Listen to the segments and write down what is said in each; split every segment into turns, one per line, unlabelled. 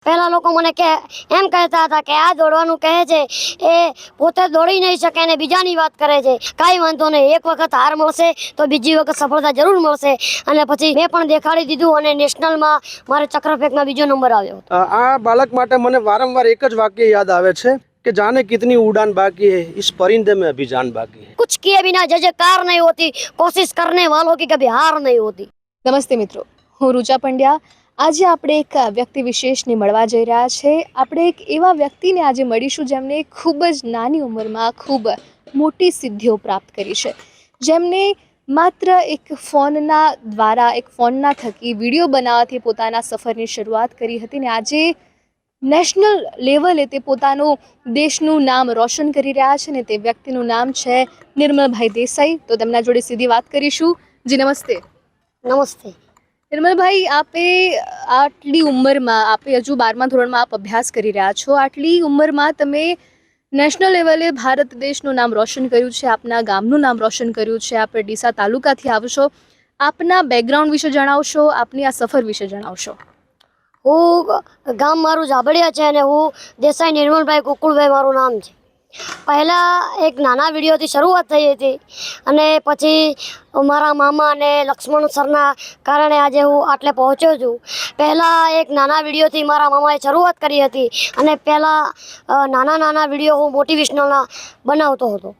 પહેલા લોકો મને કે એમ કહેતા હતા કે આ દોડવાનું કહે છે એ પોતે દોડી નહીં શકે અને બીજાની વાત કરે છે. કાંઈ વાંધો નહીં, એક વખત હાર મળશે તો બીજી વખત સફળતા જરૂર મળશે. અને પછી મેં પણ દેખાડી દીધું અને નેશનલમાં મારે ચક્રફેંકમાં બીજો નંબર આવ્યો હતો.
આ બાળક માટે મને વારંવાર એક જ વાક્ય યાદ આવે છે कि जाने कितनी उड़ान बाकी है, इस परिंदे में अभी जान बाकी है.
कुछ किए बिना जय कार नहीं होती, कोशिश करने वालों की कभी हार नहीं होती.
નમસ્તે મિત્રો, હું રૂચા પંડ્યા. આજે આપણે એક વ્યક્તિ વિશેષને મળવા જઈ રહ્યા છે. આપણે એક એવા વ્યક્તિને આજે મળીશું જેમને ખૂબ જ નાની ઉંમરમાં ખૂબ મોટી સિદ્ધિઓ પ્રાપ્ત કરી છે, જેમને માત્ર એક ફોનના દ્વારા, એક ફોનના થકી વિડીયો બનાવવાથી પોતાના સફરની શરૂઆત કરી હતી ને આજે નેશનલ લેવલે તે પોતાનું દેશનું નામ રોશન કરી રહ્યા છે ને તે વ્યક્તિનું નામ છે નિર્મલભાઈ દેસાઈ. તો તેમના જોડે સીધી વાત કરીશું. જી નમસ્તે.
નમસ્તે.
નિર્મલભાઈ, આપે આટલી ઉંમરમાં, આપે હજુ 12મા ધોરણમાં આપ અભ્યાસ કરી રહ્યા છો, આટલી ઉંમરમાં તમે નેશનલ લેવલે ભારત દેશનું નામ રોશન કર્યું છે, આપના ગામનું નામ રોશન કર્યું છે. આપણે ડીસા તાલુકાથી આવો છો. આપના બેકગ્રાઉન્ડ વિશે જણાવશો, આપની આ સફર વિશે જણાવશો.
હું ગામ મારું જાબડિયા છે અને હું દેસાઈ નિર્મલભાઈ કુકુળભાઈ મારું નામ છે. પહેલાં એક નાના વિડીયોથી શરૂઆત થઈ હતી અને પછી મારા મામા અને લક્ષ્મણ સરના કારણે આજે હું આટલે પહોંચ્યો છું. પહેલાં એક નાના વિડીયોથી મારા મામાએ શરૂઆત કરી હતી અને પહેલાં નાના વિડીયો હું મોટિવેશનલના બનાવતો હતો.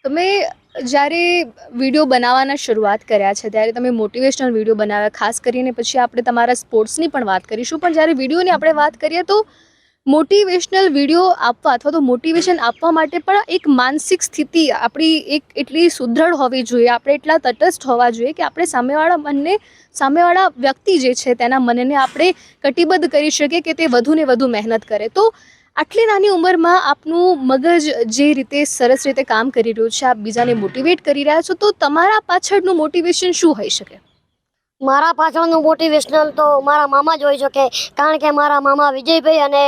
તમે જ્યારે વિડીયો બનાવવાના શરૂઆત કર્યા છે ત્યારે તમે મોટિવેશનલ વિડીયો બનાવ્યા, ખાસ કરીને પછી આપણે તમારા સ્પોર્ટ્સની પણ વાત કરીશું. પણ જ્યારે વિડીયોની આપણે વાત કરીએ તો મોટિવેશનલ વિડીયો આપવા અથવા તો મોટિવેશન આપવા માટે પણ એક માનસિક સ્થિતિ આપણી એક એટલી સુદૃઢ હોવી જોઈએ, આપણે એટલા તટસ્થ હોવા જોઈએ કે આપણે સામેવાળા વ્યક્તિ જે છે તેના મનને આપણે કટિબદ્ધ કરી શકીએ કે તે વધુ ને વધુ મહેનત કરે. તો આટલી નાની ઉંમરમાં આપનું મગજ જે રીતે સરસ રીતે કામ કરી રહ્યું છે, આપ બીજાને મોટિવેટ કરી રહ્યા છો, તો તમારા પાછળનું મોટિવેશન શું હોઈ શકે?
મારા પાછળનું મોટિવેશનલ તો મારા મામા જ હોઈ શકે, કારણ કે મારા મામા વિજયભાઈ અને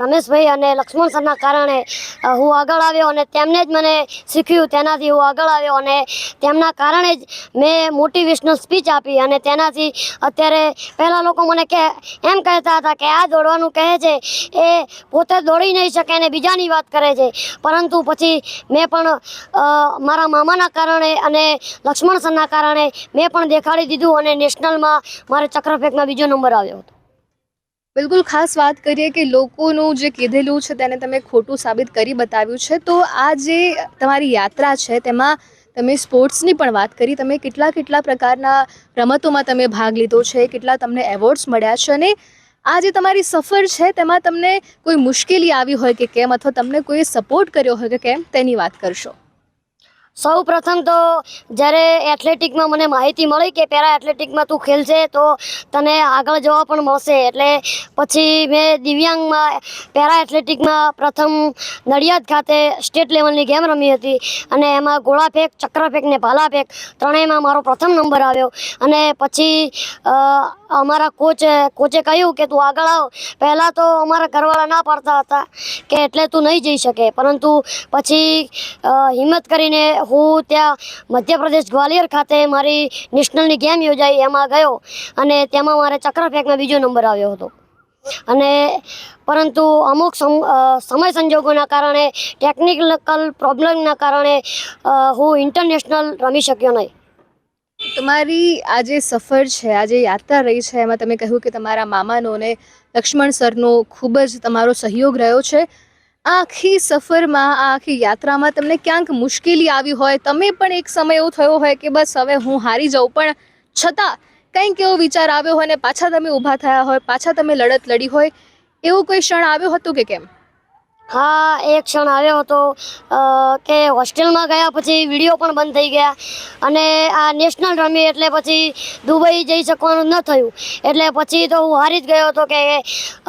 રમેશભાઈ અને લક્ષ્મણ સરના કારણે હું આગળ આવ્યો અને તેમને જ મને શીખ્યું, તેનાથી હું આગળ આવ્યો અને તેમના કારણે જ મેં મોટિવેશનલ સ્પીચ આપી. અને તેનાથી અત્યારે પહેલાં લોકો મને એમ કહેતા હતા કે આ દોડવાનું કહે છે એ પોતે દોડી નહીં શકે અને બીજાની વાત કરે છે. પરંતુ પછી મેં પણ મારા મામાના કારણે અને લક્ષ્મણ સરના કારણે મેં પણ દેખાડી દીધું અને નેશનલમાં મારે ચક્રફેંકમાં બીજો નંબર આવ્યો હતો.
બિલકુલ, ખાસ વાત કરીએ કે લોકોનું જે કીધેલું છે તેને તમે ખોટું સાબિત કરી બતાવ્યું છે. તો આ જે તમારી યાત્રા છે તેમાં તમે સ્પોર્ટ્સની પણ વાત કરી, તમે કેટલા પ્રકારના રમતોમાં તમે ભાગ લીધો છે, કેટલા તમને એવોર્ડ્સ મળ્યા છે, અને આ જે તમારી સફર છે તેમાં તમને કોઈ મુશ્કેલી આવી હોય કે કેમ, અથવા તમને કોઈ સપોર્ટ કર્યો હોય કે કેમ, તેની વાત કરશો.
સૌ પ્રથમ તો જ્યારે એથ્લેટિકમાં મને માહિતી મળી કે પેરા એથ્લેટિકમાં તું ખેલશે તો તને આગળ જવા પણ મળશે, એટલે પછી મેં દિવ્યાંગમાં પેરા એથ્લેટિકમાં પ્રથમ નડિયાદ ખાતે સ્ટેટ લેવલની ગેમ રમી હતી અને એમાં ગોળાફેંક, ચક્રફેંક ને ભાલાફેંક ત્રણેયમાં મારો પ્રથમ નંબર આવ્યો. અને પછી અમારા કોચે કહ્યું કે તું આગળ આવ. પહેલાં તો અમારા ઘરવાળા ના પાડતા હતા કે એટલે તું નહીં જઈ શકે, પરંતુ પછી હિંમત કરીને હું ત્યાં મધ્યપ્રદેશ ગ્વાલિયર ખાતે મારી નેશનલની ગેમ યોજાઈ, એમાં ગયો અને તેમાં મારે ચક્રફેંકમાં બીજો નંબર આવ્યો હતો. અને પરંતુ અમુક સમય સંજોગોના કારણે, ટેકનિકલ પ્રોબ્લેમના કારણે હું ઇન્ટરનેશનલ રમી શક્યો નહીં.
તમારી આ જે સફર છે, આ જે યાત્રા રહી છે, એમાં તમે કહ્યું કે તમારા મામાનો અને લક્ષ્મણ સરનો ખૂબ જ તમારો સહયોગ રહ્યો છે. આ આખી સફરમાં, આ આખી યાત્રામાં તમને ક્યાંક મુશ્કેલી આવી હોય, તમે પણ એક સમય એવો થયો હોય કે બસ હવે હું હારી જાઉં, પણ છતાં કંઈક એવો વિચાર આવ્યો હોય ને પાછા તમે ઊભા થયા હોય, પાછા તમે લડત લડી હોય, એવો કોઈ ક્ષણ આવ્યો હતો કે કેમ?
હા, એક ક્ષણ આવ્યો હતો કે હોસ્ટેલમાં ગયા પછી વિડીયો પણ બંધ થઈ ગયા અને આ નેશનલ રમી એટલે પછી દુબઈ જઈ શકવાનું ન થયું. એટલે પછી તો હું હારી જ ગયો હતો કે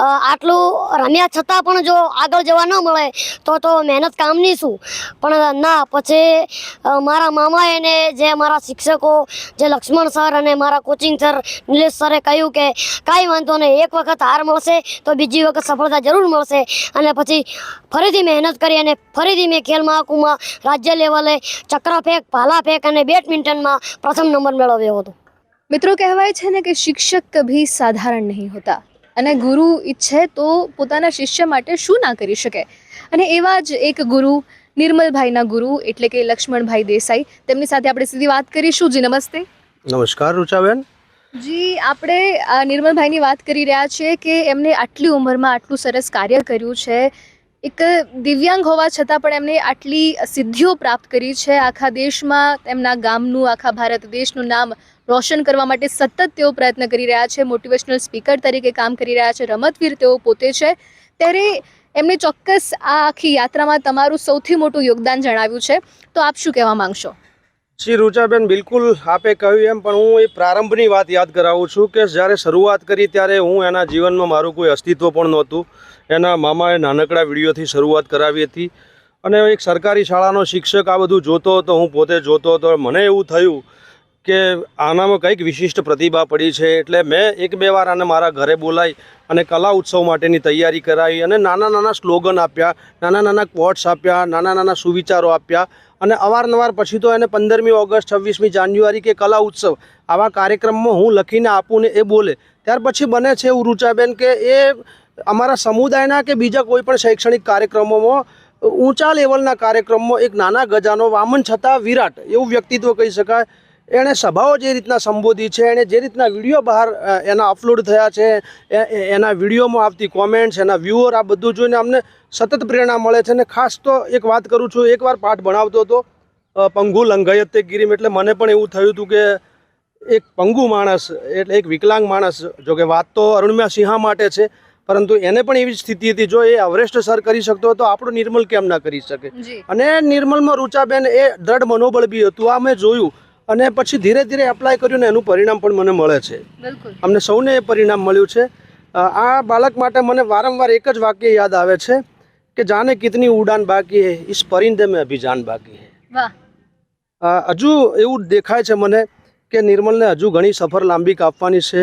આટલું રમ્યા છતાં પણ જો આગળ જવા ન મળે તો મહેનત કામની શું. પણ ના, પછી મારા મામાએ ને જે મારા શિક્ષકો, જે લક્ષ્મણ સર અને મારા કોચિંગ સર નિલેશ સરે કહ્યું કે કાંઈ વાંધો નહીં, એક વખત હાર મળશે તો બીજી વખત સફળતા જરૂર મળશે. અને પછી ફરીથી મહેનત કરી અને ફરીથી મેં ખેલ મહાકુંભમાં રાજ્ય લેવલે ચક્રફેંક, ભાલાફેંક અને બેડમિન્ટનમાં પ્રથમ નંબર મેળવ્યો હતો.
મિત્રો, કહેવાય છે ને કે શિક્ષક કભી સાધારણ નહીં હોતા. અને ગુરુ ઈચ્છે તો પોતાના શિષ્ય માટે શું ના કરી શકે. અને એવા જ એક ગુરુ નિર્મલભાઈના ગુરુ એટલે કે લક્ષ્મણભાઈ દેસાઈ, તેમની સાથે આપણે સીધી વાત કરીશું. જી નમસ્તે.
નમસ્કાર રૂચાબેન.
જી, આપણે નિર્મલભાઈની વાત કરી રહ્યા છીએ કે એમને આટલી ઉંમરમાં આટલું સરસ કાર્ય કર્યું છે. એક દિવ્યાંગ હોવા છતાં પણ એમને આટલી સિદ્ધિઓ પ્રાપ્ત કરી છે. આખા દેશમાં તેમના ગામનું, આખા ભારત દેશનું નામ રોશન કરવા માટે સતત તેઓ પ્રયત્ન કરી રહ્યા છે. મોટિવેશનલ સ્પીકર તરીકે કામ કરી રહ્યા છે. રમતવીર તેઓ પોતે છે. ત્યારે એમને ચોક્કસ આ આખી યાત્રામાં તમારું સૌથી મોટું યોગદાન જણાવ્યું છે. તો આપ શું કહેવા માંગશો?
જી રૂચાબેન, બિલકુલ આપે કહ્યું એમ, પણ હું એ પ્રારંભની વાત યાદ કરાવું છું કે જ્યારે શરૂઆત કરી ત્યારે હું એના જીવનમાં મારું કોઈ અસ્તિત્વ પણ નહોતું. એના મામાએ નાનકડા વિડીયોથી શરૂઆત કરાવી હતી અને એક સરકારી શાળાનો શિક્ષક આ બધું જોતો હતો, હું પોતે જોતો હતો. મને એવું થયું કે આનામાં કંઈક વિશિષ્ટ પ્રતિભા પડી છે. એટલે મેં એક બે વાર આને મારા ઘરે બોલાવી અને કલા ઉત્સવ માટેની તૈયારી કરાવી અને નાના નાના સ્લોગન આપ્યા, નાના નાના ક્વોટ્સ આપ્યા, નાના નાના સુવિચારો આપ્યા. અને અવારનવાર પછી તો એને 15મી ઓગસ્ટ, 26મી જાન્યુઆરી કે કલા ઉત્સવ આવા કાર્યક્રમમાં હું લખીને આપું ને એ બોલે. ત્યાર પછી બને છે એવું રૂચાબેન કે એ અમારા સમુદાયના કે બીજા કોઈ પણ શૈક્ષણિક કાર્યક્રમોમાં, ઊંચા લેવલના કાર્યક્રમમાં એક નાના ગજાનો વામન છતાં વિરાટ એવું વ્યક્તિત્વ કહી શકાય. એણે સભાઓ જે રીતના સંબોધી છે, એણે જે રીતના વિડીયો બહાર એના અપલોડ થયા છે, એના વિડીયોમાં આવતી કોમેન્ટ્સ, એના વ્યૂઅર, આ બધું જોઈને અમને સતત પ્રેરણા મળે છે. અને ખાસ તો એક વાત કરું છું, એકવાર પાઠ ભણાવતો હતો પંગુ લંઘયતે ગિરિમ, એટલે મને પણ એવું થયું હતું કે એક પંગુ માણસ એટલે એક વિકલાંગ માણસ, જો કે વાત તો અરુણિમા સિંહા માટે છે, પરંતુ એને પણ એવી સ્થિતિ હતી. જો એ અવરેસ્ટ સર કરી શકતો તો આપણો નિર્મલ કેમ ના કરી શકે? અને નિર્મલમાં રૂચાબેન એ દ્રઢ મનોબળ બી હતું, આ મેં જોયું. અને પછી ધીરે ધીરે એપ્લાય કર્યું ને એનું પરિણામ પણ મને મળે છે. અમને સૌને એ પરિણામ મળ્યું છે. આ બાળક માટે મને વારંવાર એક જ વાક્ય યાદ આવે છે કે જાને કિતની ઉડાન બાકી હે, ઇસ પરિંદે મેં અભી જાન બાકી હે. હજુ એવું દેખાય છે મને કે નિર્મલને હજુ ઘણી સફર લાંબી કાપવાની છે.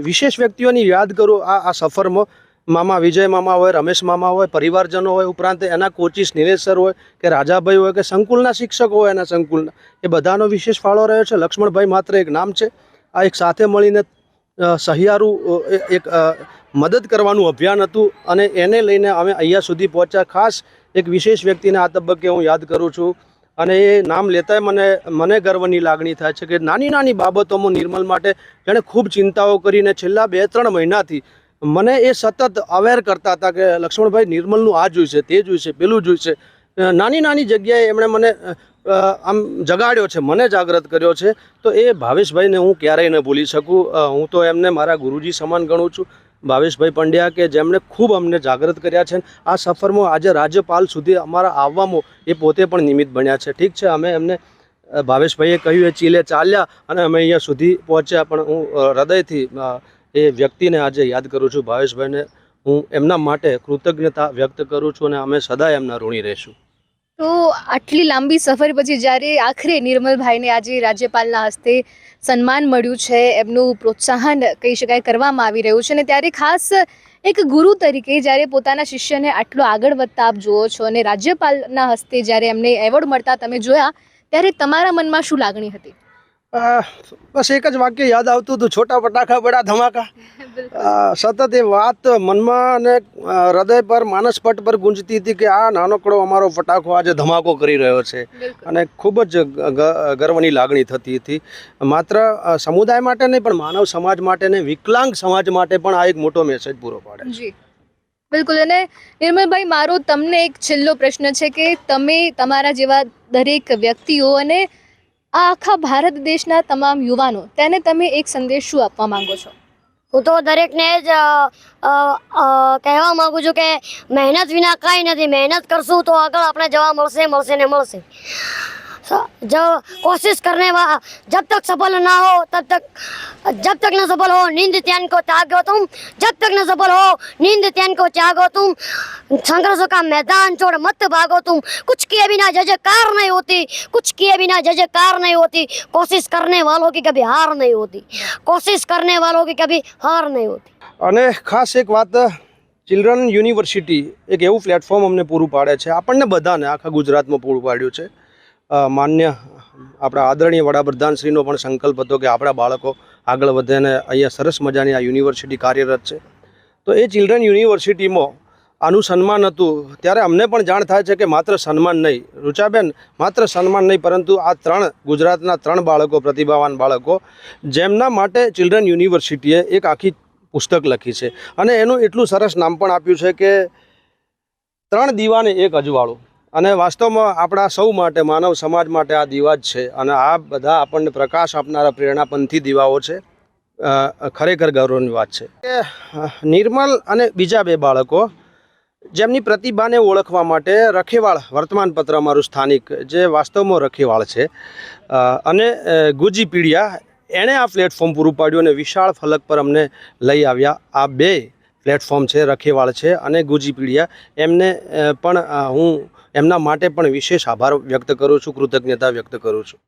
વિશેષ વ્યક્તિઓની યાદ કરું આ સફરમાં. મામા વિજય મામા હોય, રમેશ મામા હોય, પરિવારજનો હોય, ઉપરાંત એના કોચિસ નિલેશ સર હોય કે રાજાભાઈ હોય કે સંકુલના શિક્ષકો હોય, એના સંકુલના, એ બધાનો વિશેષ ફાળો રહ્યો છે. લક્ષ્મણભાઈ માત્ર એક નામ છે. આ એક સાથે મળીને સહિયારું એક મદદ કરવાનું અભિયાન હતું અને એને લઈને અમે અહીંયા સુધી પહોંચ્યા. ખાસ એક વિશેષ વ્યક્તિને આ તબક્કે હું યાદ કરું છું અને એ નામ લેતાય મને ગર્વની લાગણી થાય છે કે નાની નાની બાબતોમાં નિર્મલ માટે જેણે ખૂબ ચિંતાઓ કરીને છેલ્લા 2-3 મહિનાથી મને એ સતત અવેર કરતા હતા કે લક્ષ્મણભાઈ, નિર્મલનું આ જોઈશે, તે જોઈશે, પેલું જોઈશે. નાની નાની જગ્યાએ એમણે મને આમ જગાડ્યો છે, મને જાગૃત કર્યો છે. તો એ ભાવેશભાઈને હું ક્યારેય ન ભૂલી શકું. હું તો એમને મારા ગુરુજી સમાન ગણું છું, ભાવેશભાઈ પંડ્યા, કે જેમણે ખૂબ અમને જાગૃત કર્યા છે. આ સફરમાં આજે રાજ્યપાલ સુધી અમારા આવવામાં એ પોતે પણ નિમિત્ત બન્યા છે. ઠીક છે, અમે એમને ભાવેશભાઈએ કહ્યું એ ચીલે ચાલ્યા અને અમે અહીંયા સુધી પહોંચ્યા, પણ હું હૃદયથી એ વ્યક્તિને આજે યાદ કરું છું. ભાવેશભાઈને હું એમના માટે કૃતજ્ઞતા વ્યક્ત કરું છું અને અમે સદાય એમના ઋણી રહીશું.
તો આટલી લાંબી સફર પછી જ્યારે આખરે નિર્મલભાઈને આજે રાજ્યપાલના હસ્તે સન્માન મળ્યું છે, એમનું પ્રોત્સાહન કહી શકાય કરવામાં આવી રહ્યું છે, અને ત્યારે ખાસ એક ગુરુ તરીકે જ્યારે પોતાના શિષ્યને આટલો આગળ વધતા આપ જુઓ છો અને રાજ્યપાલના હસ્તે જ્યારે એમને એવોર્ડ મળતા તમે જોયા, ત્યારે તમારા મનમાં શું લાગણી હતી?
બસ એક જ વાક્ય યાદ આવતું હતું, છોટા પટાખા બડા ધમાકા. સતત એ વાત મનમાં અને હૃદય પર, માનસપટ પર ગુંજતી હતી કે આ નાનકડો અમારો ફટાકો આજે ધમાકો કરી રહ્યો છે. અને ખૂબ જ ગર્વની લાગણી થતી હતી. માત્ર સમુદાય માટે નહીં, પણ માનવ સમાજ માટે ને વિકલાંગ સમાજ માટે પણ આ એક મોટો મેસેજ પૂરો પાડે છે.
બિલકુલ. અને નિર્મલભાઈ, મારો તમને એક છેલ્લો પ્રશ્ન છે કે તમે તમારા જેવા દરેક વ્યક્તિઓ અને આ આખા ભારત દેશના તમામ યુવાનો, તેને તમે એક સંદેશ શું આપવા માંગો છો?
હું તો દરેકને જ કહેવા માંગુ છું કે મહેનત વિના કાંઈ નથી. મહેનત કરશું તો આગળ આપણે જવા મળશે ને મળશે. जो कोशिश करने वाला जब तक सफल ना हो जब तक न सफल हो नींद त्याग को त्यागो तुम, जब तक न सफल हो नींद त्याग को त्यागो तुम, संघर्षों का मैदान छोड़ मत भागो तुम, कुछ किए बिना जयकार नहीं होती, कुछ किए बिना जयकार नहीं होती, कोशिश करने वालों की कभी हार नहीं होती, कोशिश करने वालों की कभी हार नहीं होती.
અને ખાસ એક વાત, ચિલ્ડ્રન યુનિવર્સિટી એક એવું પ્લેટફોર્મ અમને પૂરું પાડે છે, આપણને બધાને આખા ગુજરાતમાં પૂરું પાડ્યું છે. માન્ય આપણા આદરણીય વડાપ્રધાનશ્રીનો પણ સંકલ્પ હતો કે આપણા બાળકો આગળ વધે અને અહીંયા સરસ મજાની આ યુનિવર્સિટી કાર્યરત છે. તો એ ચિલ્ડ્રન યુનિવર્સિટીમાં આનું સન્માન હતું ત્યારે અમને પણ જાણ થાય છે કે માત્ર સન્માન નહીં, રુચાબેન, માત્ર સન્માન નહીં, પરંતુ આ ગુજરાતના 3 બાળકો, પ્રતિભાવાન બાળકો, જેમના માટે ચિલ્ડ્રન યુનિવર્સિટીએ એક આખી પુસ્તક લખી છે અને એનું એટલું સરસ નામ પણ આપ્યું છે કે 3 દીવાને એક અજવાળું. અને વાસ્તવમાં આપણા સૌ માટે, માનવ સમાજ માટે આ દીવા જ છે અને આ બધા આપણને પ્રકાશ આપનારા પ્રેરણાપંથી દીવાઓ છે. ખરેખર ગૌરવની વાત છે કે નિર્મલ અને બીજા 2 બાળકો જેમની પ્રતિભાને ઓળખવા માટે રખેવાળ વર્તમાનપત્ર અમારું સ્થાનિક, જે વાસ્તવમાં રખેવાળ છે, અને ગુજી પીડિયા, એણે આ પ્લેટફોર્મ પૂરું પાડ્યું અને વિશાળ ફલક પર અમને લઈ આવ્યા. આ 2 પ્લેટફોર્મ છે, રખેવાળ છે અને ગુજી પીડિયા. એમને પણ હું એમના માટે પણ વિશેષ આભાર વ્યક્ત કરું છું, કૃતજ્ઞતા વ્યક્ત કરું છું.